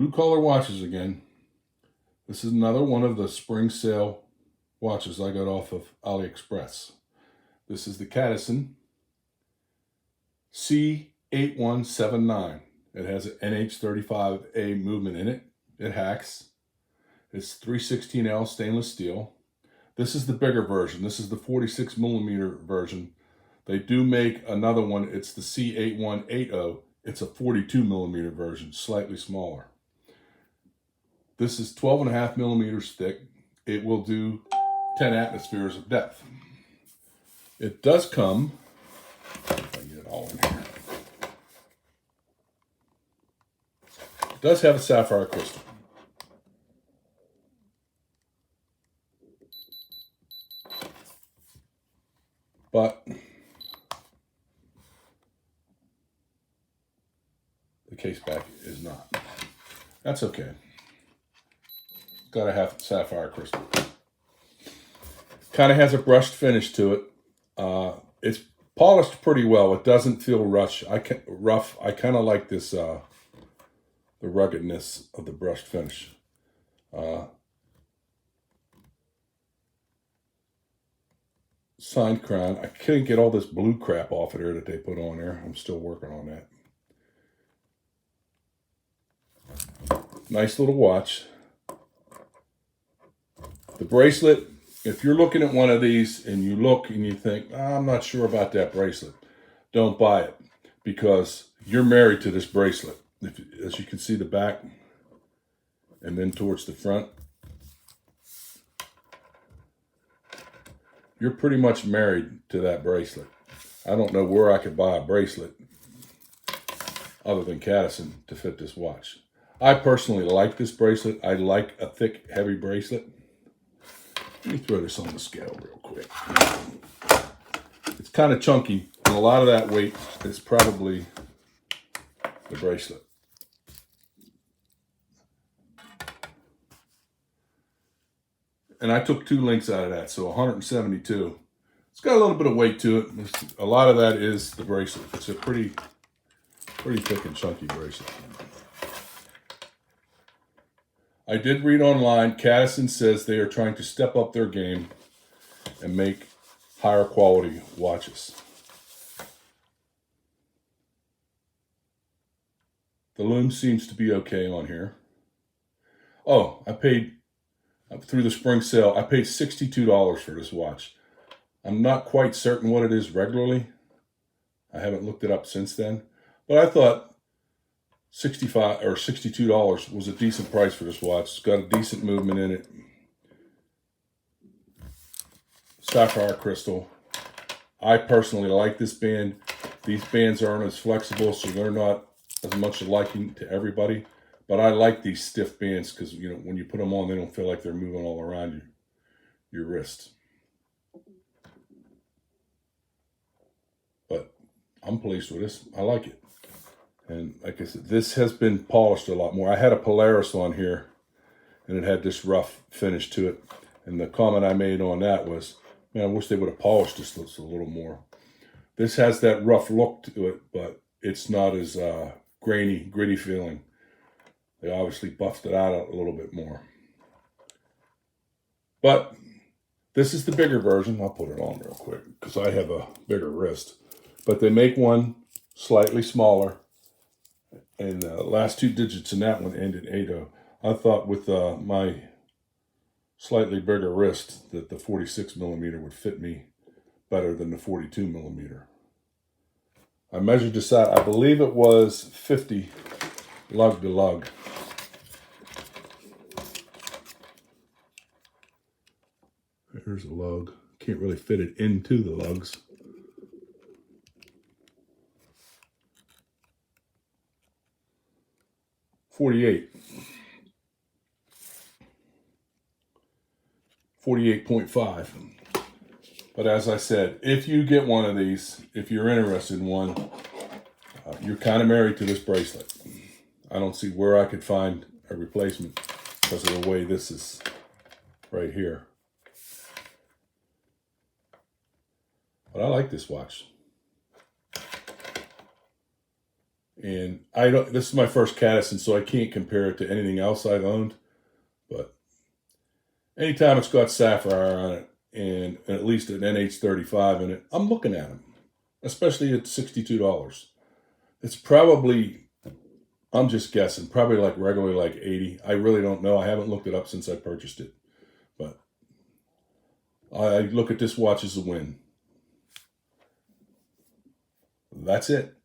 Blue collar watches again. This is another one of the spring sale watches I got off of AliExpress. This is the Cadisen C8179. It has an NH35 movement in it. It hacks. It's 316L stainless steel. This is the bigger version. This is the 46 millimeter version. They do make another one. It's the C8180. It's a 42 millimeter version, slightly smaller. This is 12.5 millimeters thick. It will do 10 atmospheres of depth. It does come, if I get it all in here. It does have a sapphire crystal. But the case back is not. That's okay. Gotta have sapphire crystal. Kind of has a brushed finish to it. It's polished pretty well. It doesn't feel rough. I kind of like this, the ruggedness of the brushed finish. Signed crown. I couldn't get all this blue crap off of there that they put on there. I'm still working on that. Nice little watch. The bracelet, if you're looking at one of these and you look and you think, I'm not sure about that bracelet, don't buy it, because you're married to this bracelet. As you can see, the back and then towards the front, you're pretty much married to that bracelet. I don't know where I could buy a bracelet other than Cadisen to fit this watch. I personally like this bracelet. I like a thick, heavy bracelet. Let me throw this on the scale real quick. It's kind of chunky, and a lot of that weight is probably the bracelet. And I took 2 links out of that, so 172. It's got a little bit of weight to it. A lot of that is the bracelet. It's a pretty thick and chunky bracelet. I did read online, Cadisen says they are trying to step up their game and make higher quality watches. The lume seems to be okay on here. Oh, I paid, through the spring sale, I paid $62 for this watch. I'm not quite certain what it is regularly. I haven't looked it up since then, but I thought $65 or $62 was a decent price for this watch. It's got a decent movement in it. Sapphire crystal. I personally like this band. These bands aren't as flexible, so they're not as much a liking to everybody. But I like these stiff bands because, you know, when you put them on, they don't feel like they're moving all around your wrist. But I'm pleased with this. I like it. And like I said, this has been polished a lot more. I had a Polaris on here, and it had this rough finish to it. And the comment I made on that was, man, I wish they would have polished this a little more. This has that rough look to it, but it's not as grainy, gritty feeling. They obviously buffed it out a little bit more. But this is the bigger version. I'll put it on real quick because I have a bigger wrist. But they make one slightly smaller. And the last 2 digits in that one end in 80. I thought with my slightly bigger wrist that the 46 millimeter would fit me better than the 42 millimeter. I measured this out. I believe it was 50 lug to lug. Here's a lug. Can't really fit it into the lugs. $48.5. But as I said, if you get one of these, if you're interested in one, you're kind of married to this bracelet. I don't see where I could find a replacement because of the way this is right here. But I like this watch. And this is my first Cadisen, so I can't compare it to anything else I've owned. But anytime it's got sapphire on it and at least an NH35 in it, I'm looking at them, especially at $62. It's probably, I'm just guessing, probably like regularly like 80. I really don't know. I haven't looked it up since I purchased it. But I look at this watch as a win. That's it.